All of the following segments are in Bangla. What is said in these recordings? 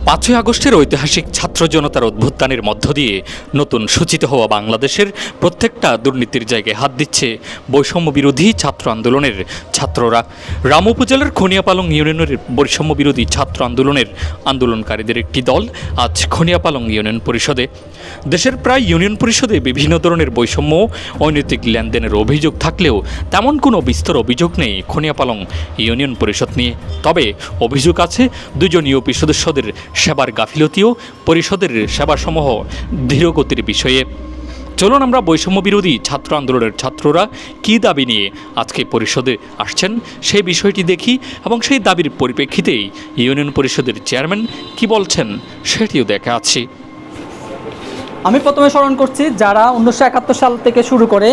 5ই আগস্টের ঐতিহাসিক ছাত্র জনতার অভ্যুত্থানের মধ্য দিয়ে নতুন সূচিত হওয়া বাংলাদেশের প্রত্যেকটা দুর্নীতির জায়গায় হাত দিচ্ছে বৈষম্য বিরোধী ছাত্র আন্দোলনের ছাত্ররা। রাম উপজেলার খনিয়াপালং ইউনিয়নের বৈষম্য বিরোধী ছাত্র আন্দোলনের আন্দোলনকারীদের একটি দল আজ খনিয়াপালং ইউনিয়ন পরিষদে। দেশের প্রায় ইউনিয়ন পরিষদে বিভিন্ন ধরনের বৈষম্য অনৈতিক লেনদেনের অভিযোগ থাকলেও তেমন কোনো বিস্তর অভিযোগ নেই খনিয়াপালং ইউনিয়ন পরিষদ নিয়ে। তবে অভিযোগ আছে দুজন ইউপি সদস্যদের সেবার গাফিলতিও পরিষদের সেবাসমূহ ধীরগতির বিষয়ে। চলুন আমরা বৈষম্য বিরোধী ছাত্র আন্দোলনের ছাত্ররা কী দাবি নিয়ে আজকে পরিষদে আসছেন সেই বিষয়টি দেখি এবং সেই দাবির পরিপ্রেক্ষিতেই ইউনিয়ন পরিষদের চেয়ারম্যান কি বলছেন সেটিও দেখা আছে। আমি প্রথমে স্মরণ করছি যারা 1971 সাল থেকে শুরু করে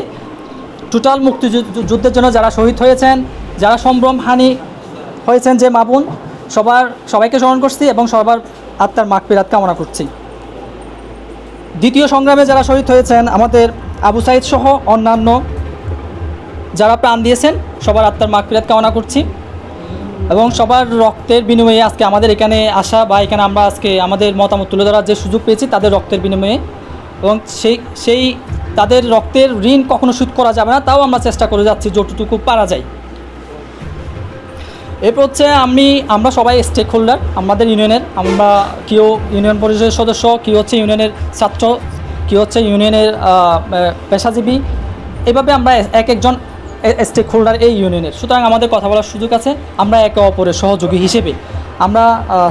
টোটাল মুক্তিযুদ্ধের জন্য যারা শহীদ হয়েছেন, যারা সম্ভ্রমহানি হয়েছেন যে মা বোন, সবাইকে স্মরণ করছি এবং সবার আত্মার মাগফিরাত কামনা করছি। দ্বিতীয় সংগ্রামে যারা শহীদ হয়েছেন আমাদের আবু সাইদ সহ অন্যান্য যারা প্রাণ দিয়েছেন সবার আত্মার মাগফিরাত কামনা করছি এবং সবার রক্তের বিনিময়ে আজকে আমাদের এখানে আসা বা এখানে আমরা আজকে আমাদের মতামত তুলে ধরার যে সুযোগ পেয়েছি তাদের রক্তের বিনিময়ে, এবং সেই তাদের রক্তের ঋণ কখনো শোধ করা যাবে না, তাও আমরা চেষ্টা করে যাচ্ছি যতটুকু পারা যায়। এরপর হচ্ছে আমরা সবাই স্টেক হোল্ডার আমাদের ইউনিয়নের। আমরা কেউ ইউনিয়ন পরিষদের সদস্য, কেউ হচ্ছে ইউনিয়নের ছাত্র, কেউ হচ্ছে ইউনিয়নের পেশাজীবী, এভাবে আমরা একজন স্টেক হোল্ডার এই ইউনিয়নের। সুতরাং আমাদের কথা বলার সুযোগ আছে। আমরা একে অপরের সহযোগী হিসেবে, আমরা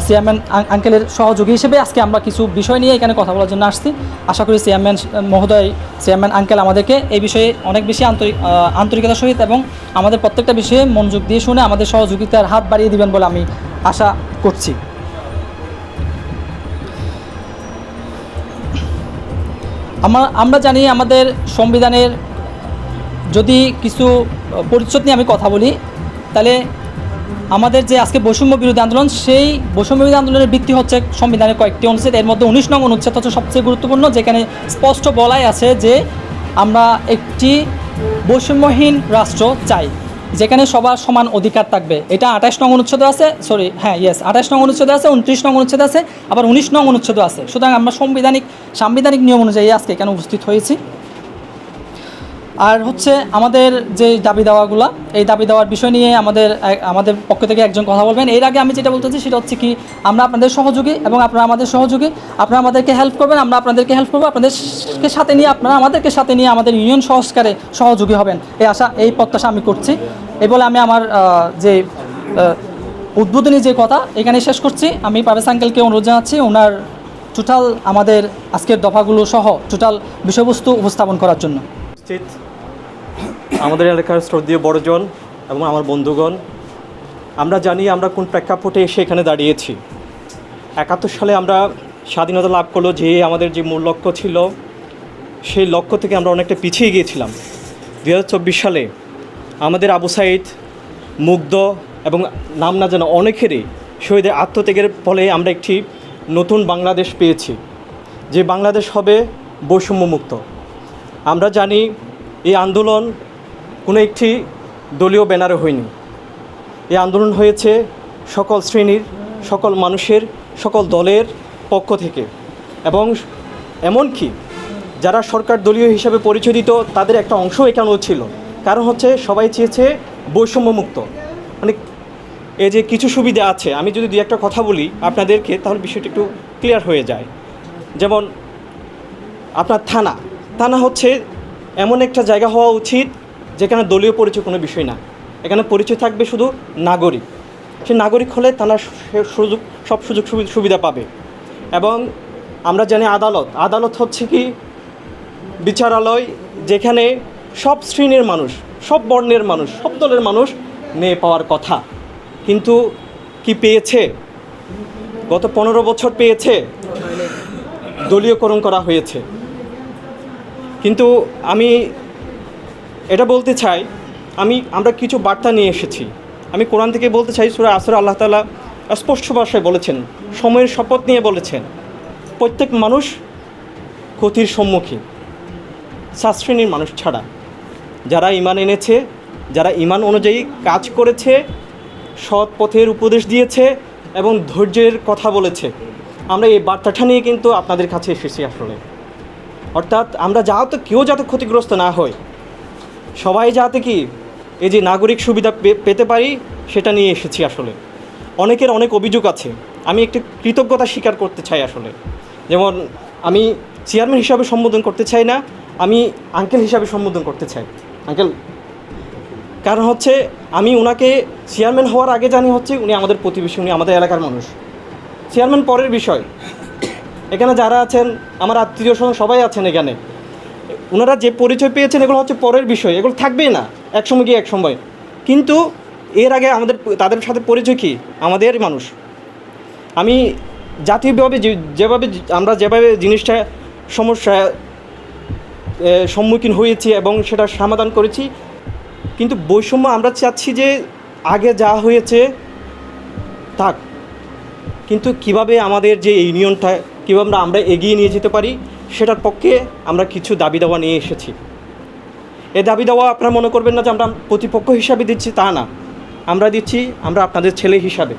চেয়ারম্যান আঙ্কেলের সহযোগী হিসেবে আজকে আমরা কিছু বিষয় নিয়ে এখানে কথা বলার জন্য আসছি। আশা করি চেয়ারম্যান আঙ্কেল আমাদেরকে এই বিষয়ে অনেক বেশি আন্তরিকতার সহিত এবং আমাদের প্রত্যেকটা বিষয়ে মনোযোগ দিয়ে শুনে আমাদের সহযোগিতার হাত বাড়িয়ে দিবেন বলে আমি আশা করছি। আমরা জানি আমাদের সংবিধানের যদি কিছু পরিচ্ছদ নিয়ে আমি কথা বলি, তাহলে আমাদের যে আজকে বৈষম্য বিরোধী আন্দোলন, সেই বৈষম্য বিরোধী আন্দোলনের ভিত্তি হচ্ছে সংবিধানের কয়েকটি অনুচ্ছেদ। এর মধ্যে 19 নং অনুচ্ছেদ হচ্ছে সবচেয়ে গুরুত্বপূর্ণ, যেখানে স্পষ্ট বলাই আছে যে আমরা একটি বৈষম্যহীন রাষ্ট্র চাই যেখানে সবার সমান অধিকার থাকবে। এটা 28 নং অনুচ্ছেদে আছে, 28 নং অনুচ্ছেদে আছে, 29 নং অনুচ্ছেদে আছে, আবার 19 নং অনুচ্ছেদও আছে। সুতরাং আমরা সাংবিধানিক নিয়ম অনুযায়ী আজকে এখানে উপস্থিত হয়েছি। আর হচ্ছে আমাদের যে দাবি দেওয়াগুলো, এই দাবি দেওয়ার বিষয় নিয়ে আমাদের পক্ষ থেকে একজন কথা বলবেন। এর আগে আমি যেটা বলতে চাই সেটা হচ্ছে কি, আমরা আপনাদের সহযোগী এবং আপনারা আমাদের সহযোগী। আপনারা আমাদেরকে হেল্প করবেন, আমরা আপনাদেরকে হেল্প করবো। আপনাদেরকে সাথে নিয়ে, আপনারা আমাদেরকে সাথে নিয়ে আমাদের ইউনিয়ন সংস্কারে সহযোগী হবেন, এই প্রত্যাশা আমি করছি। এই বলে আমি আমার যে উদ্বোধনী যে কথা এখানে শেষ করছি। আমি পারভেজ আঙ্কেলকে অনুরোধ জানাচ্ছি ওনার টোটাল আমাদের আজকের দফাগুলো সহ টোটাল বিষয়বস্তু উপস্থাপন করার জন্য। আমাদের এলাকার শ্রদ্ধেয় বড়জন এবং আমার বন্ধুগণ, আমরা জানি আমরা কোন প্রেক্ষাপটে এসে এখানে দাঁড়িয়েছি। 71 সালে আমরা স্বাধীনতা লাভ করলো, যে আমাদের যে মূল লক্ষ্য ছিল সেই লক্ষ্য থেকে আমরা অনেকটা পিছিয়ে গিয়েছিলাম। 2024 সালে আমাদের আবু সাইদ, মুগ্ধ এবং নাম না জানা অনেকেরই শহীদের আত্মত্যাগের ফলে আমরা একটি নতুন বাংলাদেশ পেয়েছি, যে বাংলাদেশ হবে বৈষম্যমুক্ত। আমরা জানি এই আন্দোলন কোনো একটি দলীয় ব্যানারে হয়নি। এই আন্দোলন হয়েছে সকল শ্রেণীর, সকল মানুষের, সকল দলের পক্ষ থেকে, এবং এমনকি যারা সরকার দলীয় হিসাবে পরিচয় দিত তাদের একটা অংশ এখানেও ছিল। কারণ হচ্ছে সবাই চেয়েছে বৈষম্যমুক্ত। মানে এই যে কিছু সুবিধা আছে, আমি যদি দুই একটা কথা বলি আপনাদেরকে তাহলে বিষয়টা একটু ক্লিয়ার হয়ে যায়। যেমন আপনার থানা হচ্ছে এমন একটা জায়গা হওয়া উচিত যেখানে দলীয় পরিচয় কোনো বিষয় না, এখানে পরিচয় থাকবে শুধু নাগরিক। সে নাগরিক হলে থানার সব সুযোগ সুবিধা পাবে। এবং আমরা জানি আদালত হচ্ছে কি বিচারালয়, যেখানে সব শ্রেণীর মানুষ, সব বর্ণের মানুষ, সব দলের মানুষ নিয়ে পাওয়ার কথা, কিন্তু কি পেয়েছে? গত 15 বছর পেয়েছে, দলীয়করণ করা হয়েছে। কিন্তু আমি এটা বলতে চাই, আমরা কিছু বার্তা নিয়ে এসেছি। আমি কোরআন থেকে বলতে চাই, সূরা আসর আল্লাহ তাআলা স্পষ্ট ভাষায় বলেছেন, সময়ের শপথ নিয়ে বলেছেন, প্রত্যেক মানুষ ক্ষতির সম্মুখীন 7 শ্রেণীর মানুষ ছাড়া। যারা ঈমান এনেছে, যারা ঈমান অনুযায়ী কাজ করেছে, সৎ পথের উপদেশ দিয়েছে এবং ধৈর্যের কথা বলেছে, আমরা এই বার্তাটা নিয়ে কিন্তু আপনাদের কাছে এসেছি আসলে। অর্থাৎ আমরা যাতে কেউ যাতে ক্ষতিগ্রস্ত না হয়, সবাই যাতে কি এই যে নাগরিক সুবিধা পেতে পারি সেটা নিয়ে এসেছি আসলে। অনেকের অনেক অভিযোগ আছে, আমি একটি কৃতজ্ঞতা স্বীকার করতে চাই আসলে। যেমন আমি চেয়ারম্যান হিসাবে সম্বোধন করতে চাই না, আমি আঙ্কেল হিসাবে সম্বোধন করতে চাই। আঙ্কেল, কারণ হচ্ছে আমি ওনাকে চেয়ারম্যান হওয়ার আগে জানি হচ্ছে উনি আমাদের প্রতিবেশী, উনি আমাদের এলাকার মানুষ। চেয়ারম্যান পরের বিষয়। এখানে যারা আছেন আমার আত্মীয় স্বজন সবাই আছেন এখানে, ওনারা যে পরিচয় পেয়েছেন এগুলো হচ্ছে পরের বিষয়, এগুলো থাকবেই না একসময় গিয়ে এক সময়। কিন্তু এর আগে তাদের সাথে পরিচয় কি আমাদের মানুষ। আমি জাতীয়ভাবে যেভাবে জিনিসটা সমস্যা সম্মুখীন হয়েছি এবং সেটা সমাধান করেছি, কিন্তু বৈষম্য আমরা চাচ্ছি যে আগে যা হয়েছে থাক, কিন্তু কিভাবে আমাদের যে ইউনিয়নটা কীভাবে আমরা এগিয়ে নিয়ে যেতে পারি সেটার পক্ষে আমরা কিছু দাবি দাওয়া নিয়ে এসেছি। এই দাবি দাওয়া আপনারা মনে করবেন না যে আমরা প্রতিপক্ষ হিসাবে দিচ্ছি, তা না। আমরা দিচ্ছি আমরা আপনাদের ছেলে হিসাবে,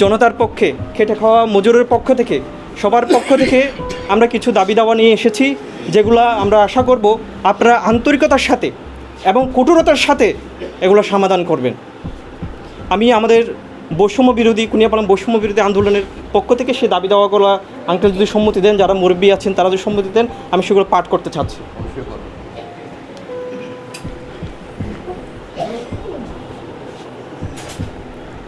জনতার পক্ষে, খেটে খাওয়া মজুরের পক্ষ থেকে, সবার পক্ষ থেকে আমরা কিছু দাবি দাওয়া নিয়ে এসেছি, যেগুলো আমরা আশা করব আপনারা আন্তরিকতার সাথে এবং কঠোরতার সাথে এগুলো সমাধান করবেন। আমি আমাদের বৈষম্য বিরোধী কুনিয়াপালং বৈষম্য বিরোধী আন্দোলনের পক্ষ থেকে সে দাবি দাওয়াগুলো আঙ্কেল যদি সম্মতি দেন, যারা মুরব্বী আছেন তারা যদি সম্মতি দেন, আমি সেগুলো পাঠ করতে চাচ্ছি।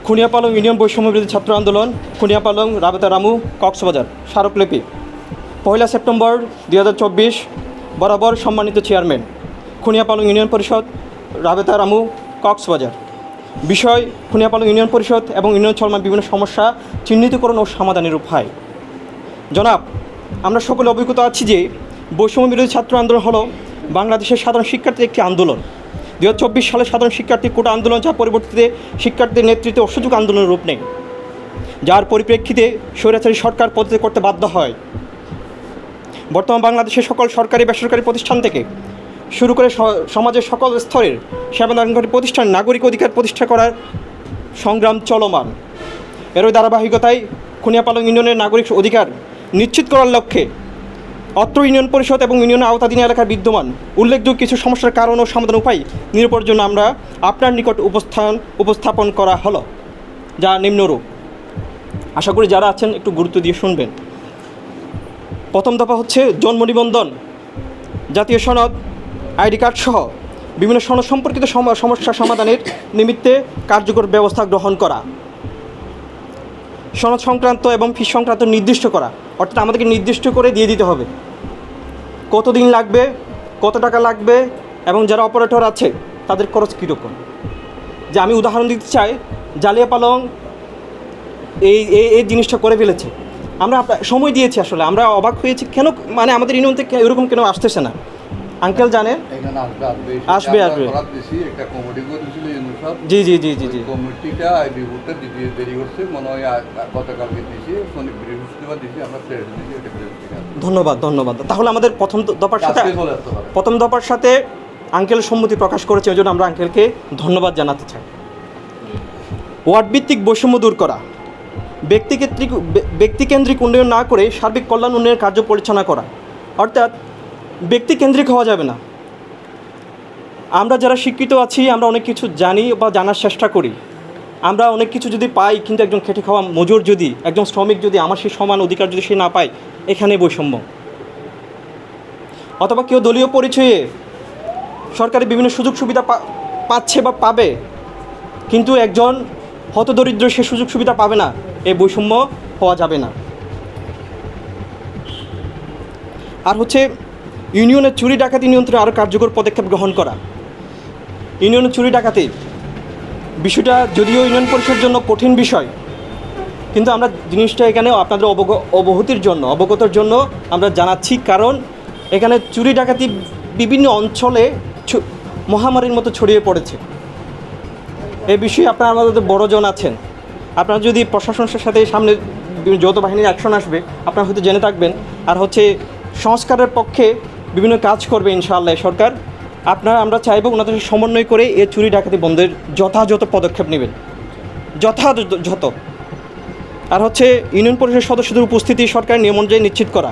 খুনিয়াপালং ইউনিয়ন বৈষম্য বিরোধী ছাত্র আন্দোলন, খুনিয়াপালং, রাবেতা রামু, কক্সবাজার, স্মারকলিপি। 1 সেপ্টেম্বর 2024 বরাবর সম্মানিত চেয়ারম্যান, খুনিয়াপালং ইউনিয়ন পরিষদ, রাবেতা রামু, কক্সবাজার। বিষয়: খুনিয়াপালং ইউনিয়ন পরিষদ এবং ইউনিয়ন চলমান বিভিন্ন সমস্যা চিহ্নিতকরণ ও সমাধানের উপায়। জনাব, আমরা সকলে অভিজ্ঞত আছি যে বৈষম্য বিরোধী ছাত্র আন্দোলন হলো বাংলাদেশের সাধারণ শিক্ষার্থীর একটি আন্দোলন। 2024 সালে সাধারণ শিক্ষার্থী কোটা আন্দোলন, যা পরবর্তীতে শিক্ষার্থীদের নেতৃত্বে অসহযোগ আন্দোলনের রূপ নেয়, যার পরিপ্রেক্ষিতে স্বৈরাচারী সরকার পদত্যাগ করতে বাধ্য হয়। বর্তমান বাংলাদেশের সকল সরকারি বেসরকারি প্রতিষ্ঠান থেকে শুরু করে সমাজের সকল স্তরের সেবাদানকারী প্রতিষ্ঠান নাগরিক অধিকার প্রতিষ্ঠা করার সংগ্রাম চলমান। এরই ধারাবাহিকতায় খুনিয়াপালং ইউনিয়নের নাগরিক অধিকার নিশ্চিত করার লক্ষ্যে অত্র ইউনিয়ন পরিষদ এবং ইউনিয়নের আওতাধীন এলাকার বিদ্যমান উল্লেখযোগ্য কিছু সমস্যার কারণ ও সমাধান উপায় নিরূপণের জন্য আমরা আপনার নিকট উপস্থাপন করা হলো, যা নিম্নরূপ। আশা করি যারা আছেন একটু গুরুত্ব দিয়ে শুনবেন। প্রথম দফা হচ্ছে জন্ম নিবন্ধন, জাতীয় সনদ, আইডি কার্ড সহ বিভিন্ন সনদ সম্পর্কিত সমস্যা সমাধানের নিমিত্তে কার্যকর ব্যবস্থা গ্রহণ করা। সনদ সংক্রান্ত এবং ফি সংক্রান্ত নির্দিষ্ট করা, অর্থাৎ আমাদেরকে নির্দিষ্ট করে দিয়ে দিতে হবে কতদিন লাগবে, কত টাকা লাগবে এবং যারা অপারেটর আছে তাদের খরচ কীরকম। যে আমি উদাহরণ দিতে চাই, জালিয়াপালং এই জিনিসটা করে ফেলেছে। আমরা সময় দিয়েছি, আসলে আমরা অবাক হয়েছি কেন, মানে আমাদের ইউনিয়ন থেকে এরকম কেন আসতেছে না। আঙ্কেল জানেন আসবে একটা কমিটি করেছিল জি জি জি জি জি কমিটিটা রিপোর্টটা দিতে দেরি করছে, মনে হয় গতকালকে দিয়েছি, বৃহস্পতিবার দিয়েছি, আমরা ধন্যবাদ ধন্যবাদ। তাহলে আমাদের প্রথম দফার সাথে আঙ্কেল সম্মতি প্রকাশ করেছে, ওই জন্য আমরা আঙ্কেলকে ধন্যবাদ জানাতে চাই। ওয়ার্ডভিত্তিক বৈষম্য দূর করা, ব্যক্তিকেন্দ্রিক উন্নয়ন না করে সার্বিক কল্যাণ উন্নয়নের কার্য পরিচালনা করা, অর্থাৎ ব্যক্তিকেন্দ্রিক হওয়া যাবে না। আমরা যারা শিক্ষিত আছি আমরা অনেক কিছু জানি বা জানার চেষ্টা করি, আমরা অনেক কিছু যদি পাই, কিন্তু একজন খেটে খাওয়া মজুর যদি, একজন শ্রমিক যদি আমার সেই সমান অধিকার যদি সে না পায়, এখানে বৈষম্য। অথবা কেউ দলীয় পরিচয়ে সরকারি বিভিন্ন সুযোগ সুবিধা পাচ্ছে বা পাবে, কিন্তু একজন হতদরিদ্র সে সুযোগ সুবিধা পাবে না, এই বৈষম্য হওয়া যাবে না। আর হচ্ছে ইউনিয়নের চুরি ডাকাতি নিয়ন্ত্রণে আরও কার্যকর পদক্ষেপ গ্রহণ করা। ইউনিয়নের চুরি ডাকাতি বিষয়টা যদিও ইউনিয়ন পরিষদের জন্য কঠিন বিষয়, কিন্তু আমরা জিনিসটা এখানে আপনাদের অবগতর জন্য আমরা জানাচ্ছি, কারণ এখানে চুরি ডাকাতি বিভিন্ন অঞ্চলে মহামারীর মতো ছড়িয়ে পড়েছে। এই বিষয়ে আপনারা আমাদের বড়জন আছেন, আপনারা যদি প্রশাসনের সাথে সামনে যৌথ বাহিনীর অ্যাকশন আসবে আপনারা হয়তো জেনে থাকবেন। আর হচ্ছে সংস্কারের পক্ষে বিভিন্ন কাজ করবে ইনশাআল্লাহ সরকার। আমরা চাইব ওনাদের সমন্বয় করে এই চুরি ডাকাতি বন্ধের যথাযথ পদক্ষেপ নেবেন, যথাযথ। আর হচ্ছে ইউনিয়ন পরিষদ সদস্যদের উপস্থিতি সরকারের নিয়ম অনুযায়ী নিশ্চিত করা,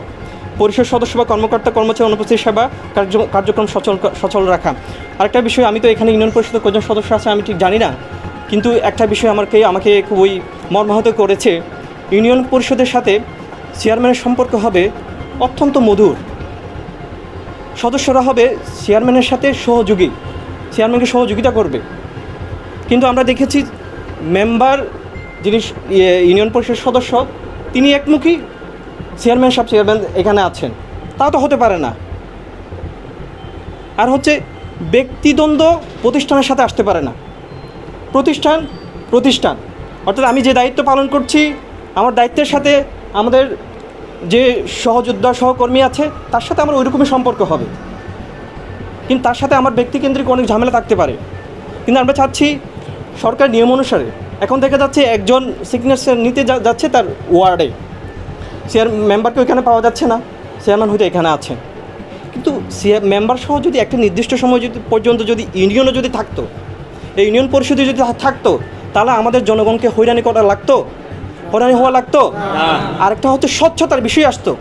পরিষদ সদস্য বা কর্মকর্তা কর্মচারী অনুপস্থিত সেবা কার্যক্রম সচল রাখা। আরেকটা বিষয়, আমি তো এখানে ইউনিয়ন পরিষদের কজন সদস্য আছে আমি ঠিক জানি না, কিন্তু একটা বিষয় আমাকে খুবই মর্মাহত করেছে। ইউনিয়ন পরিষদের সাথে চেয়ারম্যানের সম্পর্ক হবে অত্যন্ত মধুর, সদস্যরা হবে চেয়ারম্যানের সাথে সহযোগী, চেয়ারম্যানকে সহযোগিতা করবে। কিন্তু আমরা দেখেছি মেম্বার যিনি ইউনিয়ন পরিষদের সদস্য তিনি একমুখী, চেয়ারম্যান এখানে আছেন, তাও তো হতে পারে না। আর হচ্ছে ব্যক্তিদ্বন্দ্ব প্রতিষ্ঠানের সাথে আসতে পারে না, প্রতিষ্ঠান অর্থাৎ আমি যে দায়িত্ব পালন করছি আমার দায়িত্বের সাথে আমাদের যে সহযোদ্ধা সহকর্মী আছে তার সাথে আমার ওইরকমই সম্পর্ক হবে, কিন্তু তার সাথে আমার ব্যক্তিকেন্দ্রিক অনেক ঝামেলা থাকতে পারে। কিন্তু আমরা চাচ্ছি সরকার নিয়ম অনুসারে, এখন দেখা যাচ্ছে একজন সিগনেচার নিতে যাচ্ছে তার ওয়ার্ডে, মেম্বারকে ওইখানে পাওয়া যাচ্ছে না, চেয়ারম্যান হয়তো এখানে আছেন, কিন্তু মেম্বার সহ যদি একটা নির্দিষ্ট সময় পর্যন্ত যদি ইউনিয়নও যদি থাকতো, এই ইউনিয়ন পরিষদে যদি থাকতো, তাহলে আমাদের জনগণকে হয়রানি হওয়া লাগতো। আরেকটা হচ্ছে স্বচ্ছতার বিষয় আসতো।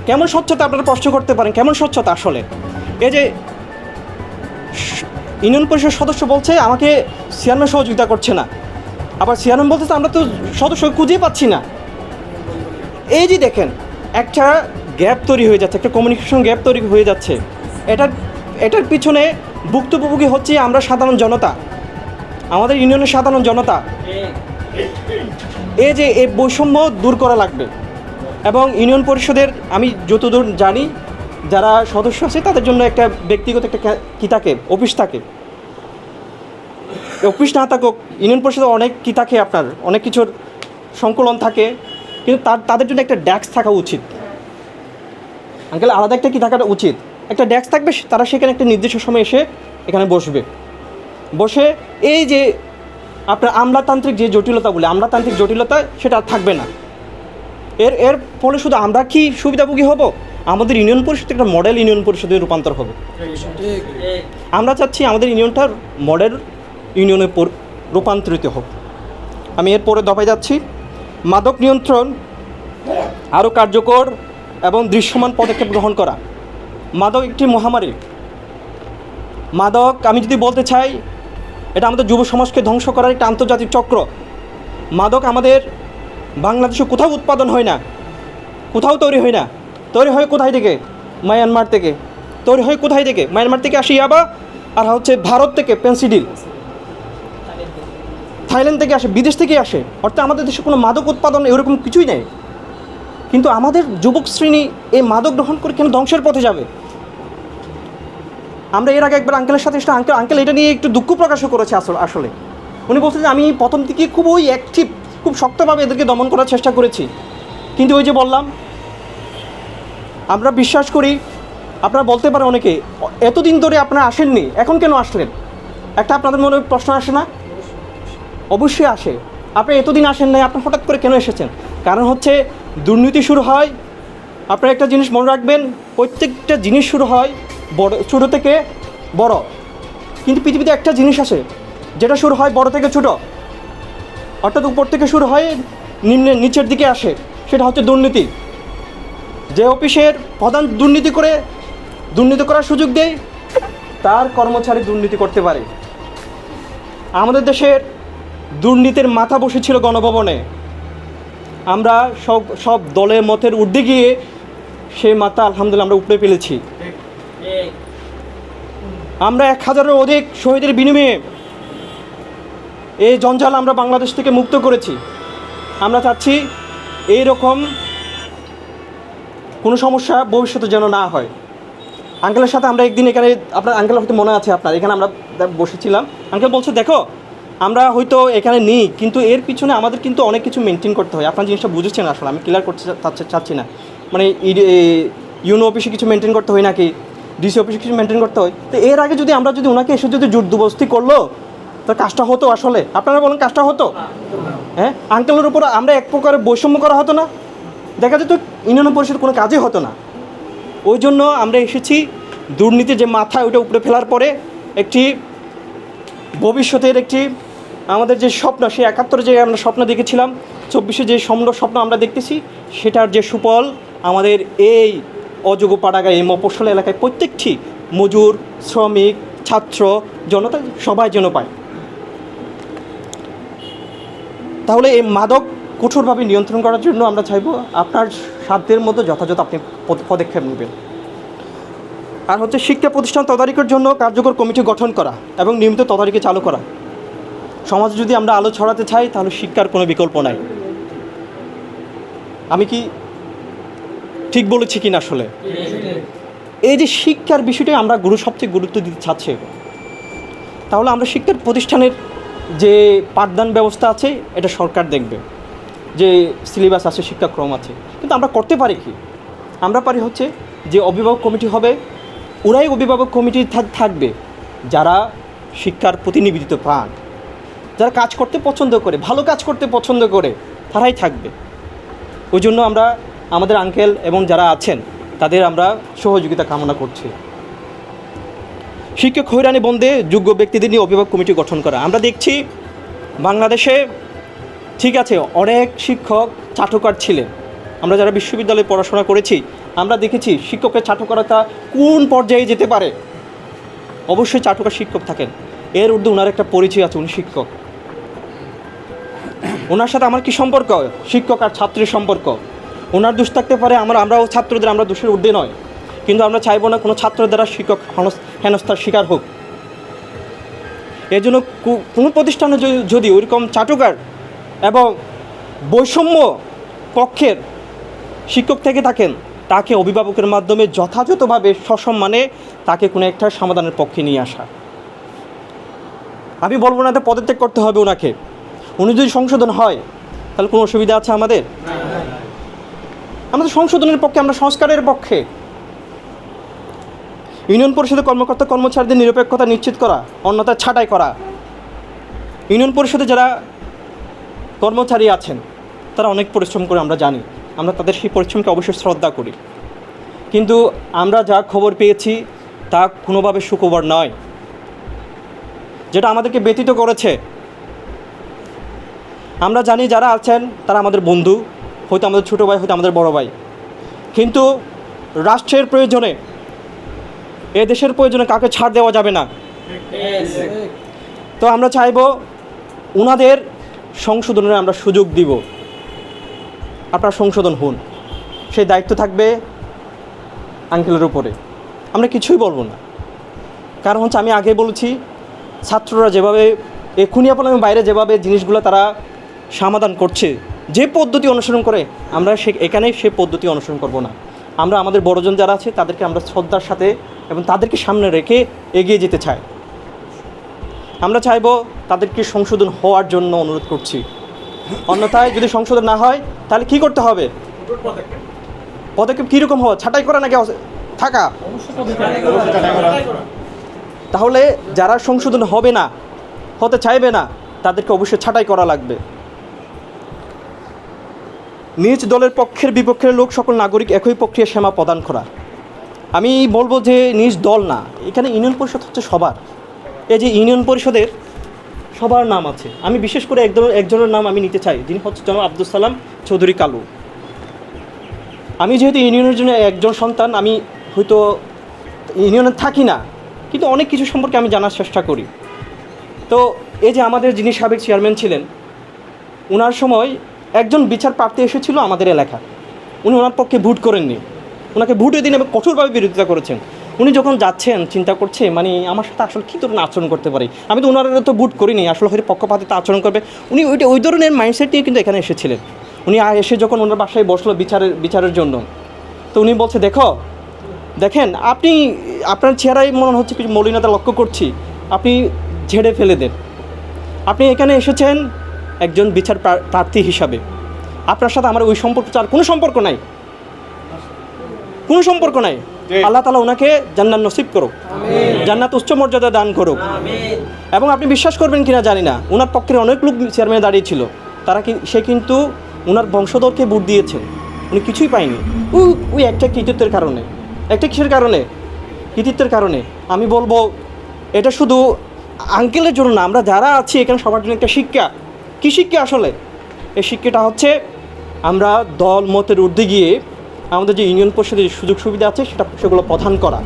কেমন স্বচ্ছতা আপনারা প্রশ্ন করতে পারেন, কেমন স্বচ্ছতা আসলে? এই যে ইউনিয়ন পরিষদ সদস্য বলছে আমাকে চেয়ারম্যান সহযোগিতা করছে না, আবার চেয়ারম্যান বলতেছে আমরা তো সদস্য খুঁজেই পাচ্ছি না। এই যে দেখেন একটা গ্যাপ তৈরি হয়ে যাচ্ছে, একটা কমিউনিকেশন গ্যাপ তৈরি হয়ে যাচ্ছে। এটার পিছনে ভুক্তভোগী হচ্ছে আমরা সাধারণ জনতা, আমাদের ইউনিয়নের সাধারণ জনতা। এই যে এই বৈষম্য দূর করা লাগবে, এবং ইউনিয়ন পরিষদের আমি যতদূর জানি যারা সদস্য আছে তাদের জন্য একটা ব্যক্তিগত একটা থাকে, অফিস থাকে। অফিস না থাকুক, ইউনিয়ন পরিষদে অনেক থাকে, আপনার অনেক কিছুর সংকলন থাকে, কিন্তু তাদের জন্য একটা ডেস্ক থাকা উচিত। আঙ্কেল আলাদা একটা থাকাটা উচিত, একটা ডেস্ক থাকবে, তারা সেখানে একটা নির্দিষ্ট সময় এসে এখানে বসে এই যে আপনার আমলাতান্ত্রিক যে জটিলতা বলে, আমলাতান্ত্রিক জটিলতা সেটা আর থাকবে না। এর ফলে শুধু আমরা কি সুবিধাভোগী হব, আমাদের ইউনিয়ন পরিষদ একটা মডেল ইউনিয়ন পরিষদে রূপান্তর হবে। আমরা চাচ্ছি আমাদের ইউনিয়নটার মডেল ইউনিয়নে রূপান্তরিত হোক। আমি এরপরে দফায় যাচ্ছি, মাদক নিয়ন্ত্রণ আরও কার্যকর এবং দৃশ্যমান পদক্ষেপ গ্রহণ করা। মাদক একটি মহামারী। মাদক আমি যদি বলতে চাই, এটা আমাদের যুব সমাজকে ধ্বংস করার একটা আন্তর্জাতিক চক্র। মাদক আমাদের বাংলাদেশে কোথাও উৎপাদন হয় না, কোথাও তৈরি হয় না। তৈরি হয় কোথায় থেকে? মায়ানমার থেকে। তৈরি হয় কোথায় থেকে? মায়ানমার থেকে আসে ইয়াবা, আর হচ্ছে ভারত থেকে পেন্সিডিল, থাইল্যান্ড থেকে আসে, বিদেশ থেকে আসে। অর্থাৎ আমাদের দেশে কোনো মাদক উৎপাদন এরকম কিছুই নেই। কিন্তু আমাদের যুবক শ্রেণী এই মাদক গ্রহণ করে কেন ধ্বংসের পথে যাবে? আমরা এর আগে একবার আঙ্কেলের সাথে আঙ্কেল এটা নিয়ে একটু দুঃখ প্রকাশও করেছে। আসলে উনি বলছেন যে আমি প্রথম থেকে খুবই অ্যাক্টিভ, খুব শক্তভাবে এদেরকে দমন করার চেষ্টা করেছি, কিন্তু ওই যে বললাম, আমরা বিশ্বাস করি। আপনারা বলতে পারেন অনেকে, এতদিন ধরে আপনারা আসেননি, এখন কেন আসলেন? একটা আপনাদের মনে প্রশ্ন আসে না? অবশ্যই আসে। আপনি এতদিন আসেন নাই, আপনি হঠাৎ করে কেন এসেছেন? কারণ হচ্ছে দুর্নীতি শুরু হয়। আপনারা একটা জিনিস মনে রাখবেন, প্রত্যেকটা জিনিস শুরু হয় ছোটো থেকে বড়, কিন্তু পৃথিবীতে একটা জিনিস আছে যেটা শুরু হয় বড় থেকে ছোট, অর্থাৎ উপর থেকে শুরু হয় নিচের দিকে আসে, সেটা হচ্ছে দুর্নীতি। যে অফিসের প্রধান দুর্নীতি করার সুযোগ দেয়, তার কর্মচারী দুর্নীতি করতে পারে। আমাদের দেশের দুর্নীতির মাথা বসেছিল গণভবনে। আমরা সব দলের মতের ঊর্ধ্বে গিয়ে সেই মাথা আলহামদুলিল্লাহ আমরা উপড়ে ফেলেছি। আমরা 1000-এর অধিক শহীদের বিনিময়ে এই জঞ্জাল আমরা বাংলাদেশ থেকে মুক্ত করেছি। আমরা চাচ্ছি এইরকম কোনো সমস্যা ভবিষ্যতে যেন না হয়। আঙ্কেলের সাথে আমরা একদিন এখানে, আপনার আঙ্কেল হয়তো মনে আছে, আপনার এখানে আমরা বসেছিলাম। আঙ্কেল বলছে, দেখো আমরা হয়তো এখানে নিই, কিন্তু এর পিছনে আমাদের কিন্তু অনেক কিছু মেনটেন করতে হয়। আপনার জিনিসটা বুঝেছেন, আসলে আমি ক্লিয়ার করতে চাচ্ছি না। মানে ইউনো অফিসে কিছু মেনটেন করতে হয় নাকি ডিসি অফিসে কিছু মেনটেন করতে হয়। তো এর আগে যদি আমরা ওনাকে এসে জোরজবরদস্তি করলো, তো কাজটা হতো? আসলে আপনারা বলেন কাজটা হতো? হ্যাঁ, আঙ্কেলের উপর আমরা এক প্রকারের বৈষম্য করা হতো না, দেখা যেত ইউনিয়ন পরিষদের কোনো কাজই হতো না। ওই জন্য আমরা এসেছি দুর্নীতির যে মাথা ওইটা উপরে ফেলার পরে একটি ভবিষ্যতের একটি আমাদের যে স্বপ্ন, সেই 71 যে আমরা স্বপ্ন দেখেছিলাম, 24-এ যে স্বপ্ন আমরা দেখতেছি, সেটার যে সুফল আমাদের এই অযোগ্য পাড়াগায়, এই মফস্বল এলাকায় প্রত্যেকটি মজুর, শ্রমিক, ছাত্র, জনতা সবাই যেন পায়। তাহলে এই মাদক কঠোরভাবে নিয়ন্ত্রণ করার জন্য আমরা চাইব আপনার সাধ্যের মধ্যে যথাযথ আপনি পদক্ষেপ নেবেন। আর হচ্ছে শিক্ষা প্রতিষ্ঠান তদারকির জন্য কার্যকর কমিটি গঠন করা এবং নিয়মিত তদারকি চালু করা। সমাজে যদি আমরা আলো ছড়াতে চাই তাহলে শিক্ষার কোনো বিকল্প নাই। আমি কি ঠিক বলেছি কিনা আসলে? এই যে শিক্ষার বিষয়টাই আমরা সবচেয়ে গুরুত্ব দিতে চাচ্ছি। তাহলে আমরা শিক্ষার প্রতিষ্ঠানের যে পাঠদান ব্যবস্থা আছে এটা সরকার দেখবে, যে সিলেবাস আছে, শিক্ষাক্রম আছে, কিন্তু আমরা করতে পারি কি? আমরা পারি হচ্ছে যে অভিভাবক কমিটি হবে, ওরাই অভিভাবক কমিটি থাকবে যারা শিক্ষার প্রতি নিবেদিত প্রাণ, যারা কাজ করতে পছন্দ করে, ভালো কাজ করতে পছন্দ করে, তারাই থাকবে। ওই জন্য আমরা আমাদের আঙ্কেল এবং যারা আছেন তাদের আমরা সহযোগিতা কামনা করছি। শিক্ষক হয়রানি বন্ধে যোগ্য ব্যক্তিদের নিয়ে অভিভাবক কমিটি গঠন করা। আমরা দেখছি বাংলাদেশে ঠিক আছে অনেক শিক্ষক চাটুকার ছিলেন। আমরা যারা বিশ্ববিদ্যালয়ে পড়াশোনা করেছি আমরা দেখেছি শিক্ষকের চাটুকারতা কোন পর্যায়ে যেতে পারে। অবশ্যই চাটুকার শিক্ষক থাকেন, এর ঊর্ধ্বে ওনার একটা পরিচয় আছে, উনি শিক্ষক। ওনার সাথে আমার কি সম্পর্ক? শিক্ষক আর ছাত্রের সম্পর্ক। ওনার দোষ থাকতে পারে, আমরাও ছাত্রদের, আমরা দোষের ঊর্ধ্বে নয়, কিন্তু আমরা চাইবো না কোনো ছাত্রের দ্বারা শিক্ষক হেনস্থার শিকার হোক। এর জন্য কোনো প্রতিষ্ঠানে যদি ওইরকম চাটুকার এবং বৈষম্য পক্ষের শিক্ষক থেকে থাকেন, তাকে অভিভাবকের মাধ্যমে যথাযথভাবে সসম্মানে তাকে কোনো একটা সমাধানের পক্ষে নিয়ে আসা। আমি বলবো না পদত্যাগ করতে হবে ওনাকে, উনি যদি সংশোধন হয় তাহলে কোনো অসুবিধা আছে আমাদের? আমাদের সংশোধনের পক্ষে, আমরা সংস্কারের পক্ষে। ইউনিয়ন পরিষদের কর্মকর্তা কর্মচারীদের নিরপেক্ষতা নিশ্চিত করা, অন্যথায় ছাঁটাই করা। ইউনিয়ন পরিষদে যারা কর্মচারী আছেন তারা অনেক পরিশ্রম করে, আমরা জানি, আমরা তাদের সেই পরিশ্রমকে অবশ্যই শ্রদ্ধা করি, কিন্তু আমরা যা খবর পেয়েছি তা কোনোভাবে সুখবর নয়। যেটা আমাদেরকে ব্যথিত করেছে, আমরা জানি যারা আছেন তারা আমাদের বন্ধু, হয়তো আমাদের ছোটো ভাই, হয়তো আমাদের বড় ভাই, কিন্তু রাষ্ট্রের প্রয়োজনে, এ দেশের প্রয়োজনে কাউকে ছাড় দেওয়া যাবে না। তো আমরা চাইব ওনাদের সংশোধনের আমরা সুযোগ দিব। আপনারা সংশোধন হন, সেই দায়িত্ব থাকবে আঙ্কেলের উপরে। আমরা কিছুই বলবো না, কারণ হচ্ছে আমি আগে বলেছি, ছাত্ররা যেভাবে খুনিয়াপালামের বাইরে যেভাবে জিনিসগুলো তারা সমাধান করছে, যে পদ্ধতি অনুসরণ করে, আমরা এখানে সে পদ্ধতি অনুসরণ করব না। আমরা আমাদের বড়জন যারা আছে তাদেরকে আমরা শ্রদ্ধার সাথে এবং তাদেরকে সামনে রেখে এগিয়ে যেতে চাই। আমরা চাইব তাদেরকে সংশোধন হওয়ার জন্য অনুরোধ করছি। অন্যথায় যদি সংশোধন না হয় তাহলে কি করতে হবে? পদক্ষেপ কীরকম হওয়া? ছাঁটাই করা নাকি থাকা? তাহলে যারা সংশোধন হবে না, হতে চাইবে না, তাদেরকে অবশ্যই ছাঁটাই করা লাগবে। নিজ দলের পক্ষের বিপক্ষের লোক সকল নাগরিক একই প্রক্রিয়া সেবা প্রদান করা। আমি বলবো যে নিজ দল না, এখানে ইউনিয়ন পরিষদ হচ্ছে সবার। এই যে ইউনিয়ন পরিষদের সবার নাম আছে, আমি বিশেষ করে একজনের নাম আমি নিতে চাই, যিনি হচ্ছে জনাব আব্দুল সালাম চৌধুরী কালু। আমি যেহেতু ইউনিয়নের জন্য একজন সন্তান, আমি হয়তো ইউনিয়নে থাকি না, কিন্তু অনেক কিছু সম্পর্কে আমি জানার চেষ্টা করি। তো এই যে আমাদের যিনি সাবেক চেয়ারম্যান ছিলেন, ওনার সময় একজন বিচার প্রার্থী এসেছিল আমাদের এলাকা, উনি ওনার পক্ষে ভোট করেননি, ওনাকে ভোটে দিন এবং কঠোরভাবে বিরোধিতা করেছেন। উনি যখন যাচ্ছেন চিন্তা করছে, মানে আমার সাথে আসলে কী ধরনের আচরণ করতে পারি, আমি তো ওনার তো ভোট করিনি, আসলে হয়তো পক্ষপাতিত্ব আচরণ করবে, উনি ওই ধরনের মাইন্ডসেট নিয়ে কিন্তু এখানে এসেছিলেন। উনি এসে যখন ওনার বাসায় বসলো বিচারের জন্য, তো উনি বলছে, দেখেন আপনি আপনার চেহারায় মনে হচ্ছে কিছু মলিনতা লক্ষ্য করছি, আপনি ঝেড়ে ফেলে দেন। আপনি এখানে এসেছেন একজন বিচার প্রার্থী হিসাবে, আপনার সাথে আমার ওই সম্পর্ক, আর কোনো সম্পর্ক নাই, কোনো সম্পর্ক নাই। আল্লাহ তাআলা ওনাকে জান্নাত নসিব করুক, জান্নাত উচ্চ মর্যাদা দান করুক। এবং আপনি বিশ্বাস করবেন কিনা জানি না, ওনার পক্ষের অনেক লোক চেয়ারম্যানে দাঁড়িয়েছিল, সে কিন্তু ওনার বংশধরকে ভোট দিয়েছে, উনি কিছুই পায়নি। ওই একটা কৃতিত্বের কারণে, একটা কিসের কারণে? কৃতিত্বের কারণে। আমি বলবো এটা শুধু আঙ্কেলের জন্য না, আমরা যারা আছি এখানে সবার জন্য একটা শিক্ষা। কী শিক্ষা আসলে? এই শিক্ষাটা হচ্ছে আমরা দল মতের ঊর্ধ্বে গিয়ে আমাদের যে ইউনিয়ন পরিষদের যে সুযোগ সুবিধা আছে সেগুলো প্রদান করা।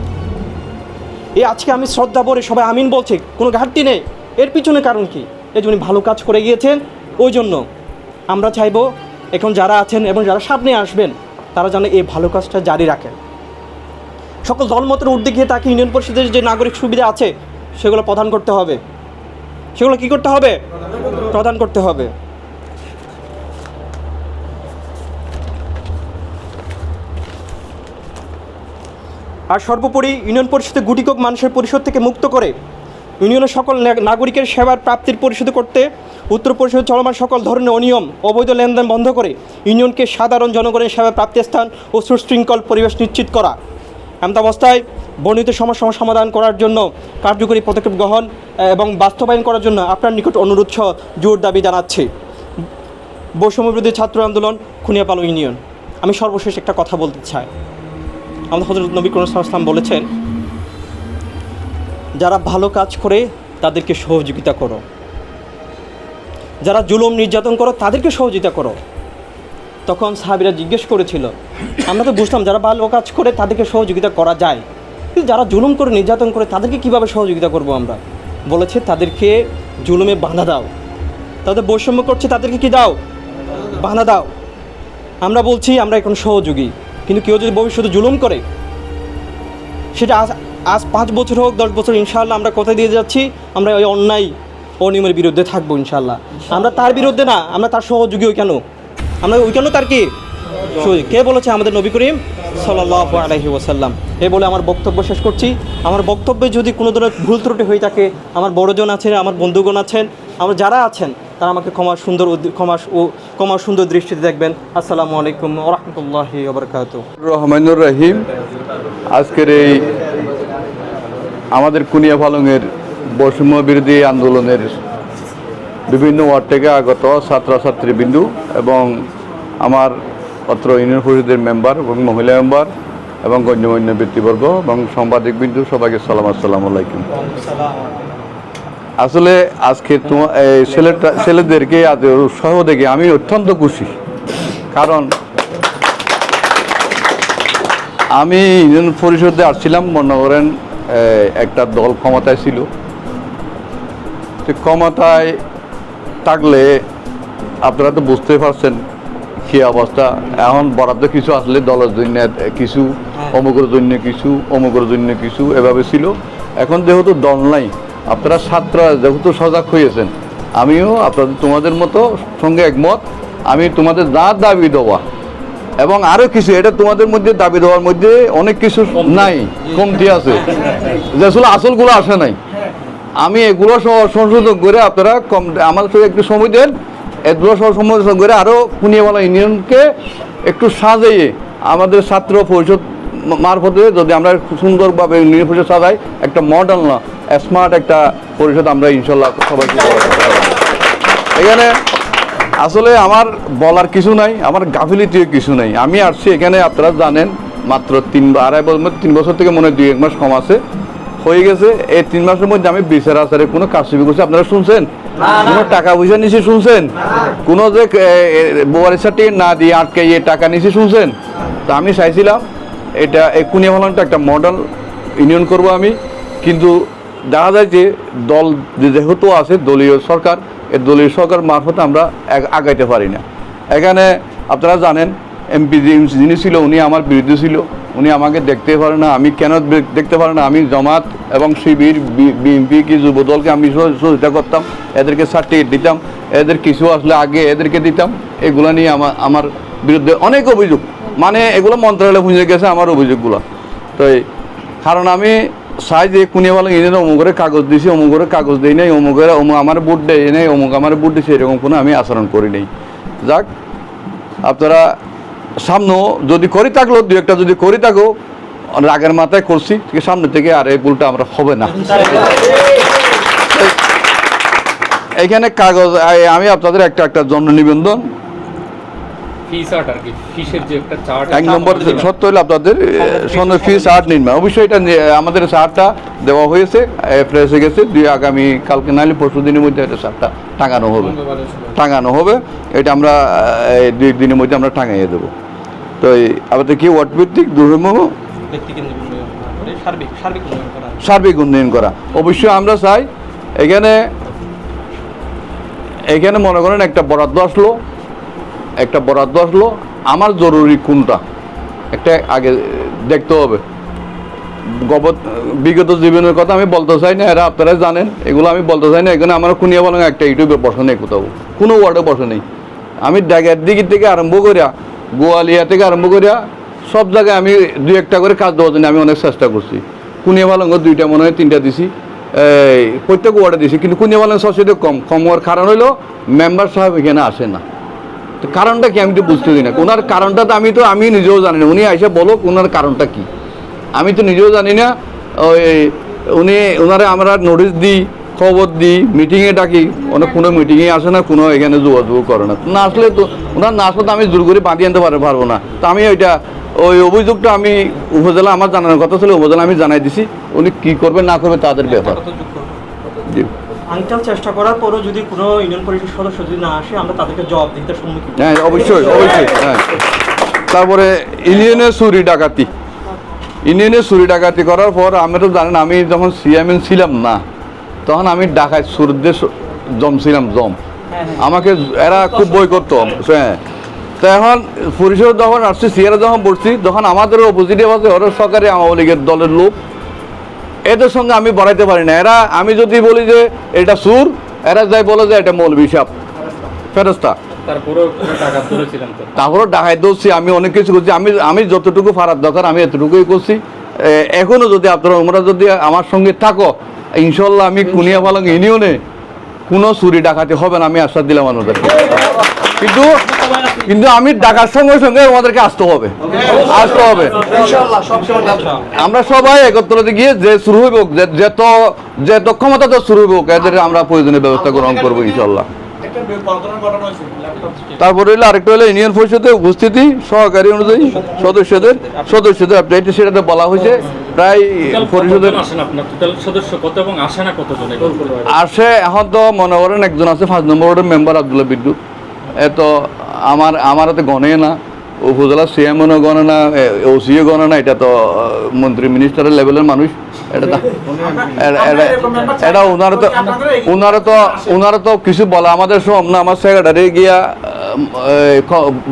এই আজকে আমি শ্রদ্ধা ভরে সবাই আমিন বলছে, কোনো ঘাটতি নেই। এর পিছনে কারণ কি? এই যে উনি ভালো কাজ করে গিয়েছেন, ওই জন্য আমরা চাইবো এখন যারা আছেন এবং যারা সামনে আসবেন তারা যেন এই ভালো কাজটা জারি রাখেন। সকল দলমতের ঊর্ধ্বে গিয়ে তাকে ইউনিয়ন পরিষদের যে নাগরিক সুবিধা আছে সেগুলো প্রদান করতে হবে। সেগুলো কী করতে হবে? প্রদান করতে হবে। আর সর্বোপরি ইউনিয়ন পরিষদে গুটিকোক মানুষের পরিষদ থেকে মুক্ত করে ইউনিয়নের সকল নাগরিকের সেবার প্রাপ্তির পরিশোধ করতে উত্তর পরিষদে চলমান সকল ধরনের অনিয়ম অবৈধ লেনদেন বন্ধ করে ইউনিয়নকে সাধারণ জনগণের সেবা প্রাপ্তির স্থান ও সুশৃঙ্খল পরিবেশ নিশ্চিত করা। এমন অবস্থায় বর্ণিত সমস্যা সমাধান করার জন্য কার্যকরী পদক্ষেপ গ্রহণ এবং বাস্তবায়ন করার জন্য আপনার নিকট অনুরোধ সহ জোর দাবি জানাচ্ছি। বৈষম্যবিরোধী ছাত্র আন্দোলন খুনিয়াপাড়া ইউনিয়ন। আমি সর্বশেষ একটা কথা বলতে চাই। আমাদের হযরত নবী করিম সাল্লাল্লাহু আলাইহি ওয়াসাল্লাম বলেছেন, যারা ভালো কাজ করে তাদেরকে সহযোগিতা করো, যারা জুলুম নির্যাতন করো তাদেরকে সহযোগিতা করো। তখন সাহাবীরা জিজ্ঞেস করেছিল, আমরা তো বুঝতাম যারা ভালো কাজ করে তাদেরকে সহযোগিতা করা যায়, কিন্তু যারা জুলুম করে নির্যাতন করে তাদেরকে কীভাবে সহযোগিতা করব আমরা? বলেছে তাদেরকে জুলুমে বাঁধা দাও, তাদের বৈষম্য করছে তাদেরকে কি দাও? বাঁধা দাও। আমরা বলছি আমরা এখন সহযোগী, কিন্তু কেউ যদি ভবিষ্যতে জুলুম করে, সেটা আজ 5 বছর হোক 10 বছর, ইনশাআল্লাহ আমরা কথা দিয়ে যাচ্ছি আমরা ওই অন্যায় অনিয়মের বিরুদ্ধে থাকবো ইনশাআল্লাহ। আমরা তার বিরুদ্ধে না, আমরা তার সহযোগী। ওই কেন আমরা ওই কেন তার কি সহযোগী? কে বলেছে? আমাদের নবী করিম সাল্লাল্লাহু আলাইহি ওয়াসাল্লাম। এই বলে আমার বক্তব্য শেষ করছি। আমার বক্তব্যে যদি কোনো ধরনের ভুল ত্রুটি হয়ে থাকে, আমার বড়জন আছেন, আমার বন্ধুগণ আছেন, আমরা যারা আছেন তারা আমাকে ক্ষমা সুন্দর দৃষ্টিতে দেখবেন। আসসালামু আলাইকুম ওয়া রাহমাতুল্লাহি ওয়া বারাকাতুহু। রহমানুর রহিম। আজকের এই আমাদের কুনিয়াপালংয়ের বৈষম্য বিরোধী আন্দোলনের বিভিন্ন ওয়ার্ড থেকে আগত ছাত্রছাত্রীবৃন্দ এবং আমার অত্র ইউনিয়ন পরিষদের মেম্বার এবং মহিলা মেম্বার এবং গণ্যমান্য ব্যক্তিবর্গ এবং সাংবাদিকবৃন্দ, সবাইকে সালাম, আসসালামু আলাইকুম। আসলে আজকে ছেলেদেরকে আজ উৎসাহ দেখে আমি অত্যন্ত খুশি, কারণ আমি ইউনিয়ন পরিষদে আসছিলাম, মনে করেন একটা দল ক্ষমতায় ছিল, ক্ষমতায় থাকলে আপনারা তো বুঝতে পারছেন কী অবস্থা। এখন বরাদ্দ কিছু আসলে দলের জন্য কিছু, অমুকের জন্য কিছু, অমুকের জন্য কিছু, এভাবে ছিল। এখন যেহেতু দল নাই, আপনারা ছাত্ররা যেহেতু সজাগ হয়েছেন, আমিও আপনাদের তোমাদের মতো সঙ্গে একমত। আমি তোমাদের যা দাবি দেওয়া এবং আরও কিছু, এটা তোমাদের মধ্যে দাবি দেওয়ার মধ্যে অনেক কিছু নাই, কমতি আছে, যে আসলে আসলগুলো আসে নাই। আমি এগুলো সংশোধন করে আপনারা আমার সাথে একটু সময় দেন, এগুলো সহ সংশোধন করে আরও কুনিয়াপাড়া ইউনিয়নকে একটু সাজিয়ে আমাদের ছাত্র পরিষদ মারফতে যদি আমরা সুন্দরভাবে ইউনিয়ন পরিষদ সাজাই, একটা মডেল না স্মার্ট একটা পরিষদ আমরা ইনশাল্লাহ সবাইকে। এখানে আসলে আমার বলার কিছু নাই, আমার গাফিলতিও কিছু নাই। আমি আসছি এখানে, আপনারা জানেন, মাত্র 3 বছর থেকে মনে হয় 2-1 মাস কম আছে হয়ে গেছে। এই 3 মাসের মধ্যে আমি বিচার আচারে কোনো কারচুপি করছি আপনারা শুনছেন? কোনো টাকা পয়সা নিচে শুনছেন? কোনো যে বোয়ারের সাথে না দিয়ে আটকে টাকা নিচে শুনছেন? তা আমি চাইছিলাম এটা এই কুনিয়াপাড়াটা একটা মডেল ইউনিয়ন করব আমি, কিন্তু দেখা যায় যে দল যেহেতু আছে দলীয় সরকার, এই দলীয় সরকার মারফতে আমরা আগাইতে পারি না। এখানে আপনারা জানেন এমপি যিনি ছিল উনি আমার বিরুদ্ধে ছিল, উনি আমাকে দেখতে পারে না। আমি কেন দেখতে পারে না? আমি জামাত এবং শিবির, বিএনপি কি যুবদলকে আমি সহযোগিতা করতাম, এদেরকে সার্টিফিকেট দিতাম, এদের কিছু আসলে আগে এদেরকে দিতাম। এগুলো নিয়ে আমার বিরুদ্ধে অনেক অভিযোগ, মানে এগুলো মন্ত্রণালয়ে পৌঁছে গেছে আমার অভিযোগগুলো। তো কারণ আমি চাই যে কুনিয়াপাড়া ইউনিয়নে অমুকের কাগজ দিয়েছি, অমুকের কাগজ দিই নাই, অমুকের আমার ভোট দেয় নেই, অমুক আমার ভোট দিয়েছে, এরকম কোনো আমি আচরণ করি নেই। যাক, আপনারা সামনেও যদি করে থাকলো, 2-1টা যদি করে থাকো, রাগের মাথায় করছি, সামনে থেকে আর এই ভুলটা আমরা হবে না। এইখানে কাগজ আমি আপনাদের একটা জন্য নিবন্ধন ফিস আর্ট আর কি, ফিশের যে একটা চার্ট, এক নম্বর সত্য হলো আপনাদের ফিস আর্ট নিন অবশ্যই এটা আমাদের চার্টটা দেওয়া হয়েছে, প্রেস হয়ে গেছে, আগামী কালকে নাহলে পরশু দিনের মধ্যে এটা চার্টটা টাঙানো হবে। এটা আমরা 2 দিনের মধ্যে আমরা টাঙাইয়ে দেবো। তো আমাদের কি ওয়ার্ড ভিত্তিক দুর্গম সার্বিক উন্নয়ন করা অবশ্যই আমরা চাই। এখানে মনে করেন একটা বরাদ্দ আসলো, আমার জরুরি কোনটা একটা আগে দেখতে হবে। বিগত জীবনের কথা আমি বলতে চাই না, এরা আপনারা জানেন, এগুলো আমি বলতে চাই না। এখানে আমার কুনিয়া বলেন একটা ইউটিউবে বসে নেই, কোথাও কোনো ওয়ার্ডে বসে নেই। আমি ডাকের দিকে থেকে আরম্ভ করিয়া, গোয়ালিয়া থেকে আরম্ভ করিয়া সব জায়গায় আমি 2-1টা করে কাজ দেওয়ার জন্য আমি অনেক চেষ্টা করছি। কুনিয়া বালঙ্গ 2টা মনে হয় 3টা দিছি, প্রত্যেক ওয়ার্ডে দিছি, কিন্তু কুনিয়া বালঙ্গ সবচেয়ে কম হওয়ার কারণ হলো মেম্বার সাহেব এখানে আসে না। তো কারণটা কি আমি তো বুঝতে দিই না, ওনার কারণটা তো আমি নিজেও জানি না। উনি এসে বলো ওনার কারণটা কি, আমি তো নিজেও জানি না। ওনারে আমরা নোটিশ দিই, খবর দিই, মিটিংয়ে ডাকি, কোনো মিটিংয়ে আসে না, কোনো এখানে যোগাযোগ করে না। না আসলে তো ওনার না আসলে তো আমি জোর করে বাঁধিয়ে আনতে পারবো না। তো আমি ওই অভিযোগটা আমি উপজেলা, আমার জানানোর কথা ছিল, উপজেলা আমি জানাই দিছি। উনি কী করবে না করবে তাদের ব্যাপার। জি, আনকাল চেষ্টা করার পরও যদি কোনো ইউনিয়ন পরিষদ সদস্য যদি না আসে, আমরা তাদেরকে জবাবদিহিতার সম্মুখীন। হ্যাঁ, অবশ্যই। হ্যাঁ, তারপরে ইউনিয়নে চুরি ডাকাতি করার পর আমি তো জানেন, আমি যখন চেয়ারম্যান ছিলাম না, তখন আমি ডাকাত চোরদের জমছিলাম। আমাকে এরা খুব বই করতো। হ্যাঁ, তো এখন পরিষদ যখন আসছি, সিয়ারা যখন পড়ছি, তখন আমাদের অপোজিটে আছে ওরা সরকারি আওয়ামী লীগের দলের লোক, এদের সঙ্গে আমি বাড়াইতে পারি না। আমি যদি বলি যে এটা সুর, এরা যাই বলে যে এটা মৌলবি সাহেব ফেরস্তা, তারপরেও ডাকাই দোষছি। আমি অনেক কিছু করছি, আমি যতটুকু পারার দরকার আমি এতটুকুই করছি। এখনো যদি তোমরা যদি আমার সঙ্গে থাকো, ইনশাল্লাহ আমি কুনিয়া পালং ইউনিয়নে কোনো চুরি ডাকাতি হবে না, আমি আশ্বাস দিলাম আমাদেরকে। কিন্তু আমি ডাকার সঙ্গে সঙ্গে আমাদেরকে আসতে হবে। আমরা সবাই একত্রিত গিয়ে যে শুরু হইব, যত ক্ষমতা তো শুরু হইব, এদের আমরা প্রয়োজনীয় ব্যবস্থা গ্রহণ করবো ইনশাল্লাহ। তারপরে হলো আরেকটা হলো ইউনিয়ন পরিষদে উপস্থিতি সহকারী অনুযায়ী সদস্যদের সেটাতে বলা হয়েছে। প্রায় পরিষদের আসে, এখন তো মনে করেন একজন আছে 5 নম্বর ওয়ার্ডের মেম্বার আব্দুল্লাহ বিদ্যুৎ। তো আমার হাতে গণে না, উপজেলা চেয়ারম্যানও গণে না, ওসিও গণে না। এটা তো মন্ত্রী মিনিস্টারের লেভেলের মানুষ। এটা ওনারা তো কিছু বলা আমাদের সব না। আমার সেক্রেটারি গিয়া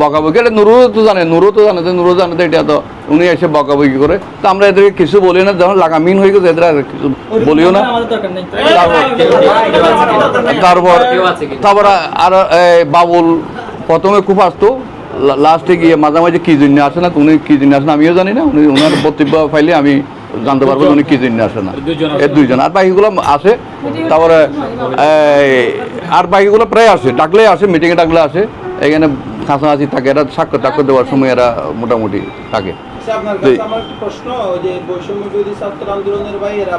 বকাবকি, এটা নুরও তো জানে যে এটা তো উনি এসে বকাবকি করে। তো আমরা এদেরকে কিছু বলি না, যখন লাগামিন হয়ে গেছে এদের আর কিছু বলিও না। তারপর আর বাবুল প্রথমে খুব আসতো, লাস্টে গিয়ে মাঝামাঝি কী জন্য আসে না, উনি কী জন্য আসে না আমিও জানি না। ওনার বক্তব্য পাইলে আমি জানতে পারবো উনি কী জন্য আসে না। এই 2 জন, আর বাকিগুলো আসে। তারপরে আর বাকিগুলো প্রায় আসে, ডাকলে আসে, মিটিংয়ে ডাকলে আসে। এখানে কাছাকাছি থাকে, এরা সাক্ষ্য দেওয়ার সময় এরা মোটামুটি থাকে। আমার প্রশ্ন, যে বৈষম্য বিরোধী ছাত্র আন্দোলনের বাইরে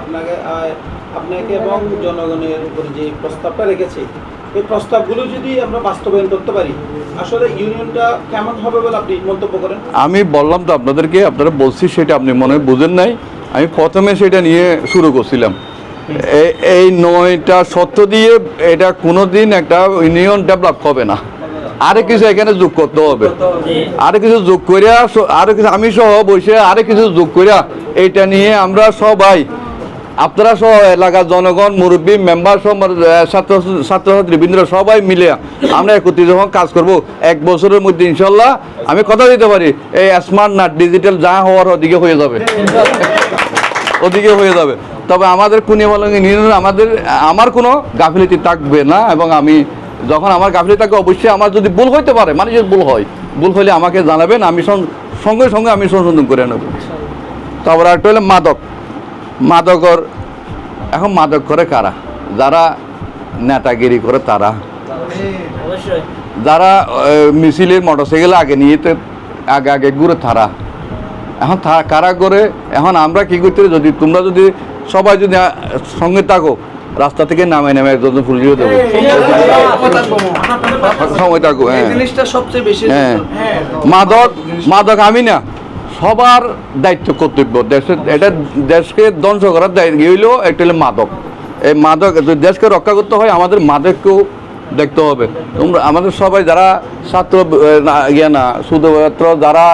আপনাকে এবং জনগণের উপরে যে প্রস্তাবটা রেখেছে, এই প্রস্তাবগুলো যদি আমরা বাস্তবায়ন করতে পারি, আসলে ইউনিয়নটা কেমন হবে বলে আপনি মন্তব্য করেন? আমি বললাম তো আপনাদেরকে, আপনারা বলছি সেটা আপনি মনে বুঝেন নাই। আমি প্রথমে সেটা নিয়ে শুরু করছিলাম। এই 9টা সত্য দিয়ে এটা কোনোদিন একটা ইউনিয়ন ডেভেলপ হবে না। আরে কিছু এখানে যোগ করতে হবে, আরে কিছু যোগ করিয়া, আরো কিছু আমি সহ বসে আরে কিছু যোগ করিয়া এইটা নিয়ে আমরা সবাই, আপনারা সহ এলাকার জনগণ, মুরব্বী, মেম্বার সহ ছাত্রছাত্রী বৃন্দরা সবাই মিলে আমরা একত্রিত যখন কাজ করব, 1 বছরের মধ্যে ইনশাল্লাহ আমি কথা দিতে পারি এই স্মার্ট না ডিজিটাল যা হওয়ার ওদিকে হয়ে যাবে। তবে আমাদের কুনিয়াবালঙ্গি নির্ণয় আমার কোনো গাফিলতি থাকবে না। এবং আমি যখন আমার গাফিলতি থাকবে, অবশ্যই আমার যদি ভুল হইতে পারে, মানুষের ভুল হলে আমাকে জানাবেন, আমি সঙ্গে সঙ্গে আমি সংশোধন করে নেব। তারপর একটা হলো মাদক করে কারা? যারা নেতাগিরি করে তারা, যারা মিছিলের মোটরসাইকেল আগে নিয়ে আগে ঘুরে তারা। এখন কারা করে? এখন আমরা কি করতে, যদি তোমরা যদি সবাই যদি সঙ্গে থাকো, রাস্তা থেকে নামে একজন পুলিশও দেবো। সময় থাকবো, হ্যাঁ জিনিসটা সবচেয়ে বেশি হ্যাঁ। মাদক আমি না, সবার দায়িত্ব কর্তব্য। এটা দেশকে ধ্বংস করার দায়িত্ব হইলো একটা হলো মাদক। এই মাদক যদি দেশকে রক্ষা করতে হয় আমাদের মাদককেও দেখতে হবে। তোমরা আমাদের সবাই যারা ছাত্র শুধুমাত্র যারা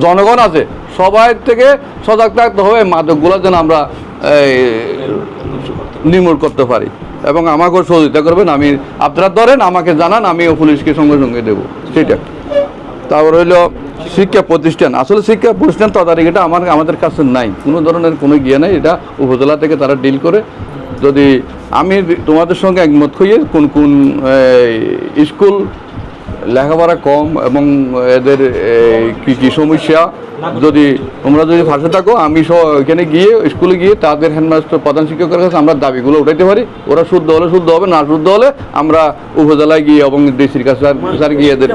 জনগণ আছে সবাই থেকে সজাগ থাকতে হবে, মাদকগুলো যেন আমরা নির্মূল করতে পারি এবং আমাকেও সহযোগিতা করবেন। আপনারা ধরেন আমাকে জানান, আমিও পুলিশকে সঙ্গে সঙ্গে দেবো। সেটা তারপর হইল শিক্ষা প্রতিষ্ঠান। আসলে শিক্ষা প্রতিষ্ঠান তদারকিটা আমাদের কাছে নাই, কোনো ধরনের কোনো ইয়ে নাই। এটা উপজেলা থেকে তারা ডিল করে। যদি আমি তোমাদের সঙ্গে একমত হইয়ে কোন কোন স্কুল লেখাপড়া কম এবং এদের কী কী সমস্যা, যদি তোমরা যদি ফাঁসে থাকো আমি এখানে গিয়ে স্কুলে গিয়ে তাদের হেডমাস্টার প্রধান শিক্ষকের কাছে আমরা দাবিগুলো উঠাইতে পারি। ওরা শুদ্ধ হলে শুদ্ধ হবে, না শুদ্ধ হলে আমরা উপজেলায় গিয়ে এবং ডিসির কাছে গিয়ে এদের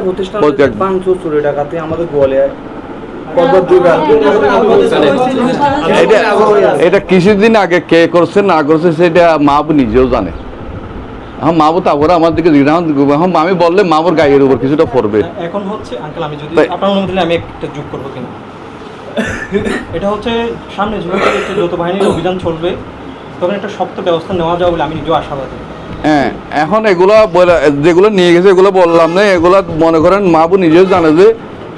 এটা কিছুদিন আগে কে করছে না করছে সেটা মাহবু নিজেও জানে। হ্যাঁ মাহবু তারপরে আমার দিকে আমি বললে মাহবুর গায়ের উপর কিছুটা পড়বে। এখন হচ্ছে আঙ্কেল, আমি যদি আপনার অনুমতি দিলে আমি একটা যোগ করবো কিনা, এটা হচ্ছে সামনে যেভাবে যৌথ বাহিনীর অভিযান চলবে তখন একটা শক্ত ব্যবস্থা নেওয়া যাবে বলে আমি নিজেও আশাবাদী। হ্যাঁ এখন এগুলো যেগুলো নিয়ে গেছে এগুলো বললাম না, এগুলো মনে করেন মাহবু নিজেও জানে যে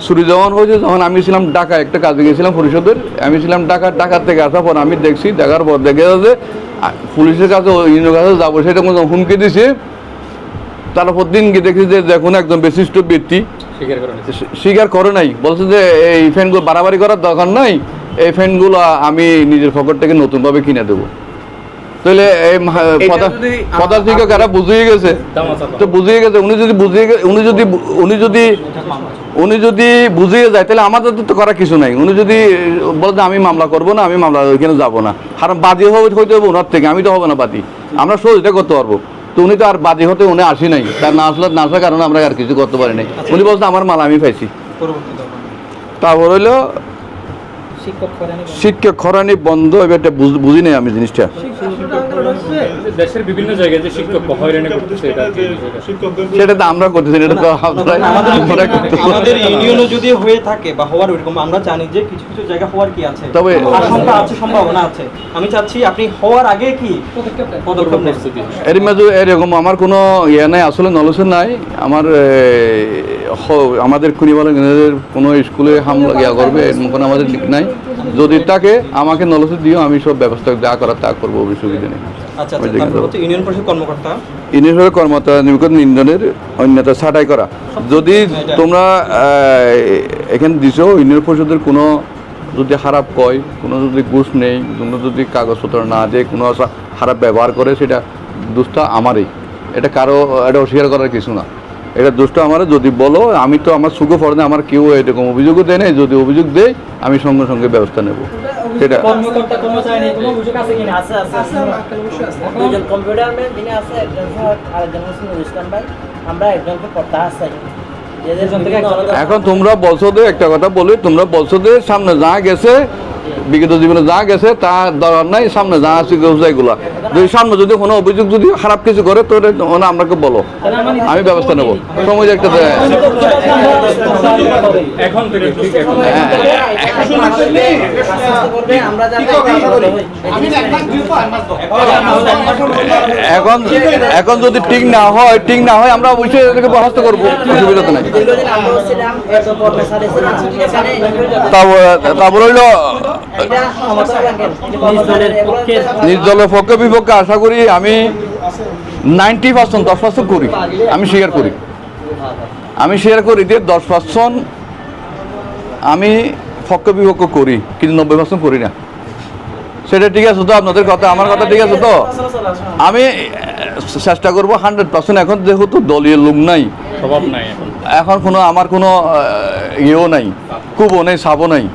চুরি যখন হয়েছে, যখন আমি ছিলাম ঢাকা একটা কাজে গেছিলাম পরিষদের, আমি ছিলাম ঢাকার থেকে আসার পর আমি দেখছি, দেখার পর দেখে যে পুলিশের কাছে ইউনিয়নের কাছে যাবো সেটা হুমকি দিছে। তারপর দিন গিয়ে দেখছি যে দেখুন একজন বিশিষ্ট ব্যক্তি স্বীকার করে নাই, বলছে যে এই ফ্যানগুলো বাড়াবাড়ি করার দরকার নাই, এই ফ্যানগুলো আমি নিজের পকেট থেকে নতুনভাবে কিনে দেবো। তাহলে এই প্রধান শিক্ষক এরা বুঝিয়ে গেছে, তো বুঝিয়ে গেছে। উনি যদি বুঝিয়ে যায় তাহলে আমাদের তো করার কিছু নাই। উনি যদি বলে আমি মামলা করবো না, আমি মামলা ওইখানে যাবো না, কারণ বাদী হইতে হবে ওনার থেকে, আমি তো হবে না বাদী, আমরা সহযোগিতা করতে পারবো। তো উনি তো আর বাদী হতে উনি আসি নাই, তার না আসার কারণে আমরা আর কিছু করতে পারি নাই। উনি বলছে আমার মাল আমি পাইছি। তারপর হইলো শিক্ষক খরানি বন্ধ, এবারটা বুঝি নাই আমি জিনিসটা। দেশের বিভিন্ন জায়গায় যে শিক্ষক হয়রানি করতেছে সেটা তো আমরা করতেছি, এটা তো আমাদের ইউনিয়নও যদি হয়ে থাকে বা হওয়ার ওইরকম আমরা জানি যে কিছু কিছু জায়গা হওয়ার কি আছে, তবে আশঙ্কা আছে, সম্ভাবনা আছে। আমি চাচ্ছি আপনি হওয়ার আগে কি পদক্ষেপ নেন। এর মাঝে এরকম আমার কোনো ইয়ে নাই, আসলে নলেজ নাই আমার। আমাদের কুড়িবালের কোনো স্কুলে হামলা ইয়া করবে এরকম কোনো আমাদের দিক নাই। যদি তাকে আমাকে নলেজ দিও, আমি সব ব্যবস্থা যা করার তা করবো, অসুবিধা নেই। আচ্ছা, তারপর হচ্ছে ইউনিয়ন পরিষদ কর্মকর্তা নিয়োগ ইন্ধনের অন্যতা ছাঁটাই করা। যদি তোমরা এখানে দিছো ইউনিয়ন পরিষদের কোনো যদি খারাপ কয়, কোনো যদি ঘুষ নেই, কোনো যদি কাগজপত্র না দেয়, কোনো খারাপ ব্যবহার করে, সেটা দোষটা আমারই। এটা কারো এটা অস্বীকার করার কিছু না, এটা দোষটা আমার। যদি বলো আমি তো আমার সুখে পড়ে আমার কেউ এরকম অভিযোগও দেয় নাই, যদি অভিযোগ দেয় আমি সঙ্গে সঙ্গে ব্যবস্থা নেব। সেটা এখন তোমরা বলছো যে একটা কথা বলি, তোমরা বলছো যে সামনে যা গেছে বিগত জীবনে যা গেছে তা দরকার নাই, সামনে যা আছে এগুলো যদি সামনে যদি কোনো অভিযোগ যদি খারাপ কিছু করে তো আমাকে বলো, আমি ব্যবস্থা নেবো। সময় একটা এখন যদি ঠিক না হয় আমরা অবশ্যই এটাকে বরখাস্ত করবো, অসুবিধা তো নাই। তারপর হইলো নিজ দলের পক্ষে বিপক্ষে আশা করি আমি 90% 10% করি, আমি শেয়ার করি যে 10% আমি পক্ষ বিপক্ষ করি, কিন্তু 90% করি না। সেটা ঠিক আছে তো, আপনাদের কথা আমার কথা ঠিক আছে তো। আমি চেষ্টা করবো 100%। এখন যেহেতু দলীয় লোক নাই, এখন কোনো আমার কোনো ইয়েও নাই, কুবও নেই, সাবও নাই,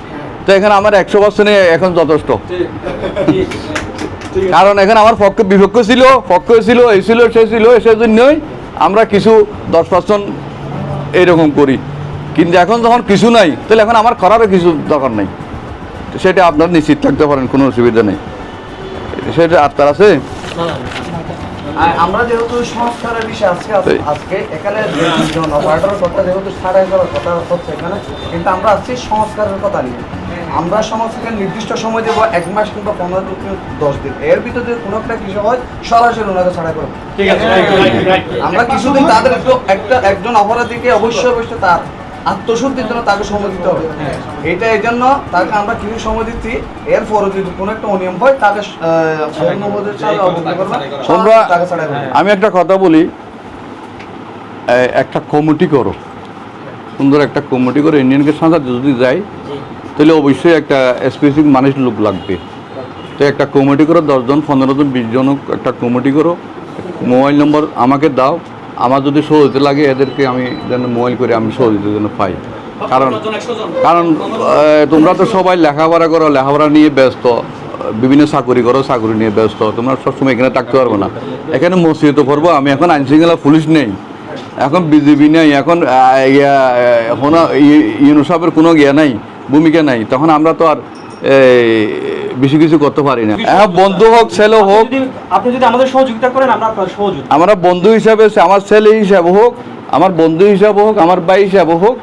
তো এখানে আমার 100% এখন যথেষ্ট। কারণ এখানে আমার পক্ষে বিপক্ষ ছিল, এই ছিল সেই জন্যই আমরা কিছু 10% এইরকম করি। কিন্তু এখন যখন কিছু নাই তাহলে এখন আমার করারও কিছু দরকার নেই, সেটা আপনারা নিশ্চিত থাকতে পারেন, কোনো অসুবিধা নেই। সেটা আত্মার আছে। আমরা যেহেতু সংস্কারের বিষয়ে আজকে এখানে অপারেটর কথা যেহেতু ছাড়াই করার কথা হচ্ছে এখানে, কিন্তু আমরা আসছি সংস্কারের কথা নিয়ে। আমরা সংস্কারের নির্দিষ্ট সময় দেবো 1 মাস কিংবা 15 দিন 10 দিন, এর ভিতরে যদি কোনো একটা কিছু হয় সরাসরি ওনাকে ছাড়াই করবো। ঠিক আছে, আমরা কিছুদিন তাদের একজন অপরাধীকে অবশ্যই তার আত্মশুদ্ধির জন্য তাকে সময় দিতে হবে। এইটা এই জন্য তাকে আমরা কিছু সময় দিচ্ছি, এরপরও যদি কোনো একটা অনিয়ম হয় তাকে আমি একটা কথা বলি, একটা কমিটি করো, সুন্দর একটা কমিটি করে ইন্ডিয়ানকে সাথে যদি যাই তাহলে অবশ্যই একটা স্পেসিফিক মানুষ লোক লাগবে। তো একটা কমিটি করো, 10 জন 15 জন 20 জন একটা কমিটি করো, মোবাইল নম্বর আমাকে দাও, আমার যদি সহজতে লাগে এদেরকে আমি যেন মোবাইল করে আমি সহজতের জন্য পাই। কারণ তোমরা তো সবাই লেখাপড়া করো, লেখাপড়া নিয়ে ব্যস্ত, বিভিন্ন চাকরি করো, চাকরি নিয়ে ব্যস্ত, তোমরা সবসময় এখানে থাকতে পারবো না। এখানে মসজিদ করবো, আমি এখন আইনশৃঙ্খলা পুলিশ নেই, এখন বিজেপি নেই, এখন ইউনুসাবের কোনো ইয়ে নাই, ভূমিকা নাই, তখন আমরা তো আর বেশি কিছু করতে পারি না। হ্যাঁ, বন্ধু হোক ছেলে হোক, আপনি যদি আমাদের সহযোগিতা করেন আমরা আপনার সহযোগিতা, আমরা বন্ধু হিসাবে, আমার ছেলে হিসাবে হোক, আমার বন্ধু হিসাবে হোক, আমার ভাই হিসাবে হোক,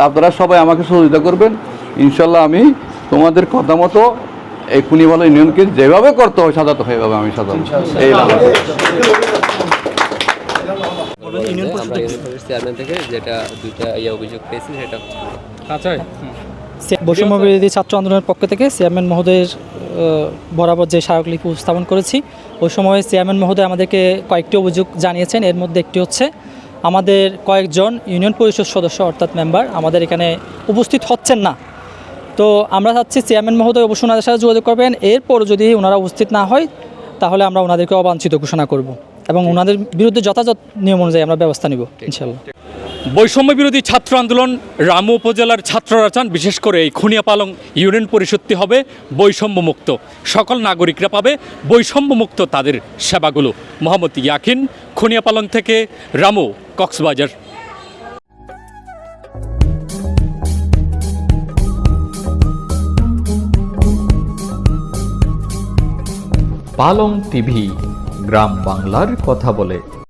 আপনারা সবাই আমাকে সহযোগিতা করবেন। ইনশাল্লাহ আমি তোমাদের কথা মতো এই কুনিবালা ইউনিয়নকে যেভাবে করতে হয় সাজাতে হয় এভাবে আমি সাজাবো। এই আমরা ইউনিভার্সিটির চেয়ারম্যান থেকে যেটা 2টা অভিযোগ পেয়েছি সেটা হচ্ছে বৈষম্য বিরোধী ছাত্র আন্দোলনের পক্ষ থেকে চেয়ারম্যান মহোদয়ের বরাবর যে স্মারকলিপি উপস্থাপন করেছি, ওই সময় চেয়ারম্যান মহোদয় আমাদেরকে কয়েকটি অভিযোগ জানিয়েছেন। এর মধ্যে একটি হচ্ছে আমাদের কয়েকজন ইউনিয়ন পরিষদ সদস্য অর্থাৎ মেম্বার আমাদের এখানে উপস্থিত হচ্ছেন না। তো আমরা চাচ্ছি চেয়ারম্যান মহোদয় অবশ্যই ওনাদের সাথে যোগাযোগ করবেন, এরপর যদি ওনারা উপস্থিত না হয় তাহলে আমরা ওনাদেরকে অবাঞ্ছিত ঘোষণা করব এবং ওনাদের বিরুদ্ধে যথাযথ নিয়ম অনুযায়ী আমরা ব্যবস্থা নিব ইনশাল্লাহ। বৈষম্য বিরোধী ছাত্র আন্দোলন রামু উপজেলার ছাত্ররা চান বিশেষ করে এই খুনিয়াপালং ইউনিয়ন পরিষদটি হবে বৈষম্যমুক্ত, সকল নাগরিকরা পাবে বৈষম্যমুক্ত তাদের সেবাগুলো। মোহাম্মদ ইয়াকিন, খুনিয়াপালং থেকে, রামু, কক্সবাজার। পালং টিভি, গ্রাম বাংলার কথা বলে।